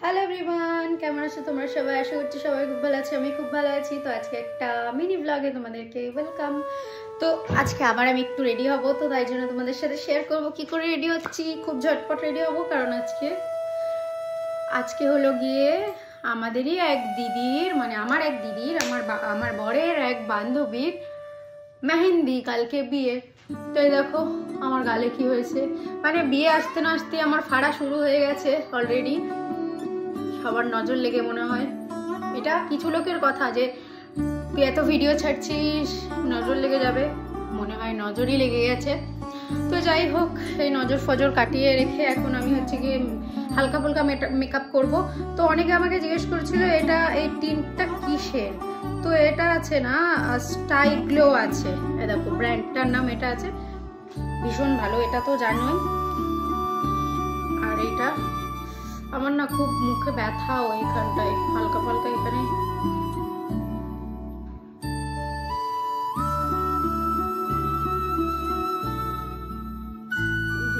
Hello everyone, কেমন আছো তোমরা সবাই? আশা করছি সবাই খুব ভালো আছে। আমি খুব ভালো আছি। তো আজকে একটা মিনি ব্লগে তোমাদেরকে ওয়েলকাম। তো আজকে আবার আমি একটু রেডি হব, তো তাই জন্য তোমাদের সাথে শেয়ার করব কি করে রেডি হচ্ছি। খুব ঝটপট রেডি হব, কারণ আজকে হলো গিয়ে আমাদেরই এক দিদির, মানে আমার এক দিদির, আমার বরের এক বান্ধবীর মেহেন্দি, কালকে বিয়ে। তো এই দেখো আমার গালে কি হয়েছে, মানে বিয়ে আসতে না আসতে আমার ফাড়া শুরু হয়ে গেছে অলরেডি। সবার নজর লেগে মনে হয়, এটা কিছু লোকের কথা যে তুই এত ভিডিও ছাড়ছিস নজর লেগে যাবে, মনে হয় নজরই লেগে গেছে। তো যাই হোক, এই নজর ফজর কাটিয়ে রেখে এখন আমি গিয়ে হালকা ফুলকা মেকআপ করব। তো অনেকে আমাকে জিজ্ঞেস করেছিল এটা এই টিন্টটা কিসের। তো এটা আছে না, স্টাইল গ্লো আছে, এ দেখো ব্র্যান্ডটার নাম এটা আছে, ভীষণ ভালো, এটা তো জানোই। আর এটা আমার না খুব মুখে ব্যথাও এইখানটায়, হালকা ফালকা এখানে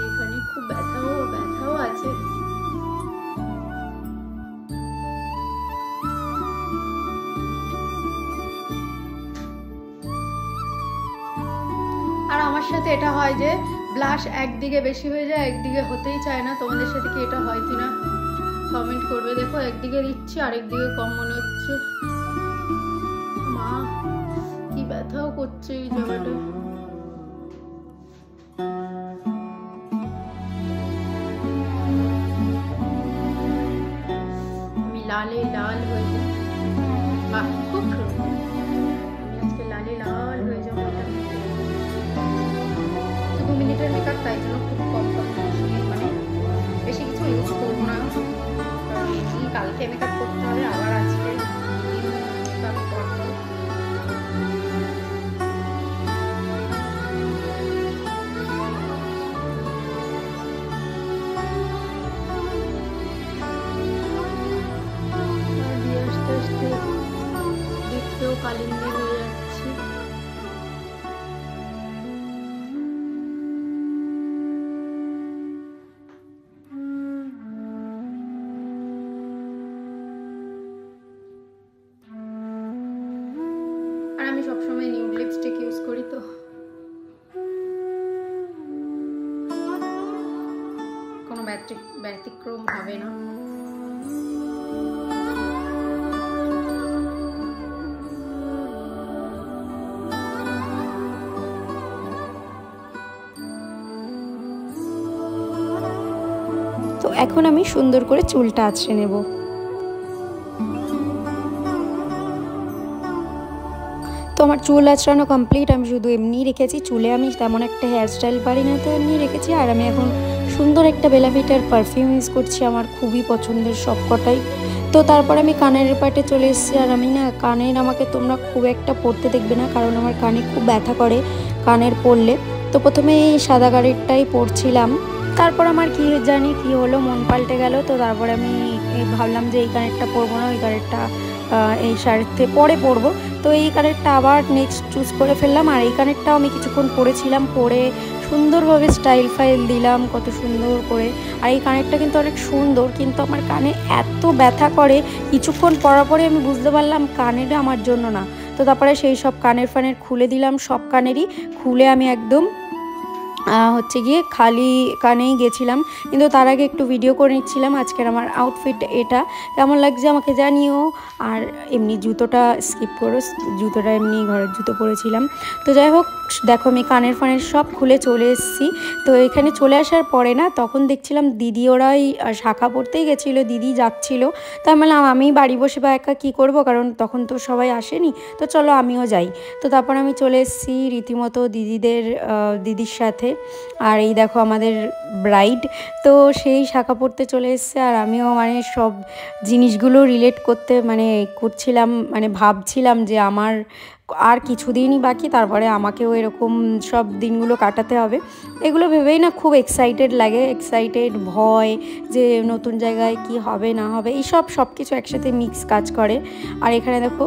এখানে খুব ব্যথাও আছে। আর আমার সাথে এটা হয় যে ব্লাশ একদিকে বেশি হয়ে যায়, একদিকে হতেই চায় না। তোমাদের সাথে কি এটা হয় কিনা কমেন্ট করবে। দেখো একদিকে দিচ্ছি, আরেকদিকে কম মনে হচ্ছে। মা কি ব্যথাও করছে এই জায়গাটা। আমি লালে লাল হয়ে যাই, বাহ খুব সুন্দর। আমি আজকে লালে লাল হয়ে যাবো। 2 মিনিটের মেকআপ, তাই জন্য খুব কম মানে বেশি কিছু ইউজ করবো না, কারণ এমনি কালকে মেকআপ করতে হবে, আবার আজকে মেকআপ করবো। আস্তে আস্তে দেখতেও কালিম্বি হয়ে যাচ্ছে। আর আমি সবসময় নিউড লিপস্টিক ইউজ করি, তো কোনো ব্যতিক্রম হবে না। তো এখন আমি সুন্দর করে চুলটা আঁচড়ে নেব। তো আমার চুল আঁচড়ানো কমপ্লিট, আমি শুধু এমনি রেখেছি। চুলে আমি তেমন একটা হেয়ারস্টাইল পারি না, তো এমনি রেখেছি। আর আমি এখন সুন্দর একটা বেলা ভিটার পারফিউম ইউজ করছি, আমার খুবই পছন্দের সবকটাই। তো তারপর আমি কানের পাটে চলে এসেছি। আর আমি না কানের, আমাকে তোমরা খুব একটা পরতে দেখবে না, কারণ আমার কানে খুব ব্যথা করে কানের পরলে। তো প্রথমে এই সাদা কানেরটাই পরছিলাম, তারপর আমার কি জানি কি হলো, মন পাল্টে গেল। তো তারপরে আমি ভাবলাম যে এই কানেরটা পরবো না, ওই কানেরটা এই শাড়িতে পরে পরবো। তো এই কানেরটা আবার নেক্সট চুজ করে ফেললাম। আর এই কানেরটাও আমি কিছুক্ষণ পরেছিলাম, পরে সুন্দরভাবে স্টাইল ফাইল দিলাম কত সুন্দর করে। আর এই কানেরটা কিন্তু অনেক সুন্দর, কিন্তু আমার কানে এত ব্যথা করে, কিছুক্ষণ পরার পরে আমি বুঝতে পারলাম কানেরটা আমার জন্য না। তো তারপরে সেই সব কানের ফানের খুলে দিলাম, সব কানেরই খুলে আমি একদম গিয়ে খালি কানেই গেছিলাম। কিন্তু তার আগে একটু ভিডিও করে নিচ্ছিলাম আজকের আমার আউটফিট এটা কেমন লাগছে আমাকে জানিও। আর এমনি জুতোটা স্কিপ করো, জুতোটা এমনি ঘরের জুতো পরেছিলাম। তো যাই হোক, দেখো আমি কানের ফানের সব খুলে চলে এসেছি। তো এখানে চলে আসার পরে না, তখন দেখছিলাম দিদি ওরাই শাখা পড়তেই গেছিলো, দিদি যাচ্ছিলো। তো আমি বললাম আমি বাড়ি বসে বা একা কী করবো, কারণ তখন তো সবাই আসেনি, তো চলো আমিও যাই। তো তারপর আমি চলে এসেছি রীতিমতো দিদির সাথে। আর এই দেখো আমাদের ব্রাইড, তো সেই শাখা পড়তে চলে এসছে। আর আমিও মানে সব জিনিসগুলো রিলেট করতে করছিলাম, ভাবছিলাম যে আমার আর কিছুদিনই বাকি, তারপরে আমাকেও এরকম সব দিনগুলো কাটাতে হবে। এগুলো ভেবেই না খুব এক্সাইটেড লাগে, ভয় যে নতুন জায়গায় কি হবে না হবে, সব কিছু একসাথে মিক্স কাজ করে। আর এখানে দেখো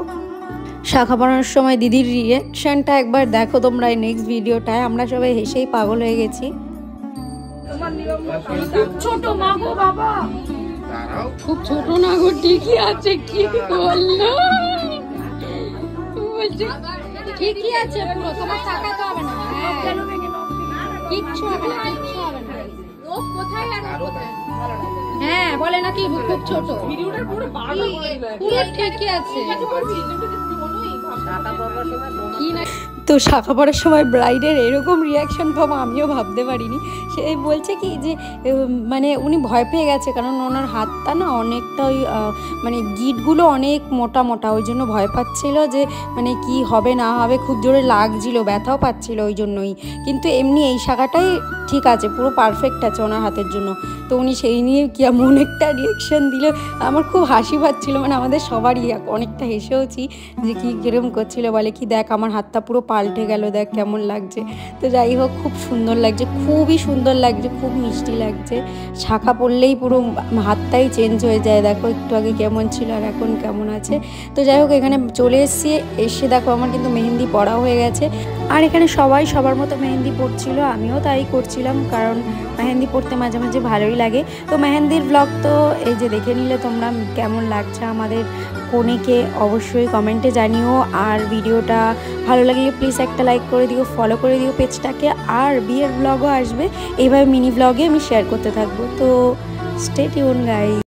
শাখা পড়ানোর সময় দিদির রিয়াকশনটা একবার দেখো তোমরা এই নেক্সট ভিডিওটায়, আমরা সবাই হেসেই পাগল হয়ে গেছি। ছোট মা গো বাবা, খুব ছোট না গো, ঠিকই আছে। কি বললো ঠিকই আছে পুরো, তোমার তাকাতে হবে না। কিচ্ছু হবে না, কিচ্ছু হবে না। হ্যাঁ বলে নাকি খুব ছোট, পুরো ঠিকই আছে। তো শাখা পড়ার সময় ব্রাইডের এরকম রিয়াকশন পাবো আমিও ভাবতে পারিনি। সে বলছে কি যে মানে উনি ভয় পেয়ে গেছে, কারণ ওনার হাতটা না অনেকটা ওই মানে গিটগুলো অনেক মোটা মোটা, ওই জন্য ভয় পাচ্ছিল যে মানে কি হবে না হবে, খুব জোরে লাগছিল, ব্যথাও পাচ্ছিল ওই জন্যই। কিন্তু এমনি এই শাখাটাই ঠিক আছে, পুরো পারফেক্ট আছে ওনার হাতের জন্য। তো উনি সেই নিয়ে কেমন একটা রিয়াকশান দিল, আমার খুব হাসি পাচ্ছিল, মানে আমাদের সবারই অনেকটা হেসেওছি যে কি কিরম করছিল। বলে কি দেখ আমার হাতটা পুরো পাল্টে গেল, দেখ কেমন লাগছে। তো যাই হোক খুব সুন্দর লাগছে, খুবই সুন্দর লাগছে, খুব মিষ্টি লাগছে। শাখা পড়লেই পুরো হাতটাই চেঞ্জ হয়ে যায়, দেখো একটু আগে কেমন ছিল আর এখন কেমন আছে। তো যাই হোক এখানে চলে এসে দেখো আমার কিন্তু মেহেন্দি পড়া হয়ে গেছে। আর এখানে সবাই সবার মতো মেহেন্দি পড়ছিল, আমিও তাই করছিলাম, কারণ মেহেন্দি পড়তে মাঝে মাঝে ভালোই লাগে। তো মেহেন্দির ব্লগ তো এই যে দেখে নিলে তোমরা, কেমন লাগছে আমাদের কনেকে অবশ্যই কমেন্টে জানিও। আর ভিডিওটা ভালো লাগলে প্লিজ একটা লাইক করে দিও, ফলো করে দিও পেজটাকে। আর বিয়ের ব্লগও আসবে, এইভাবে মিনি ব্লগে আমি শেয়ার করতে থাকবো। তো স্টে টিউন গাইস।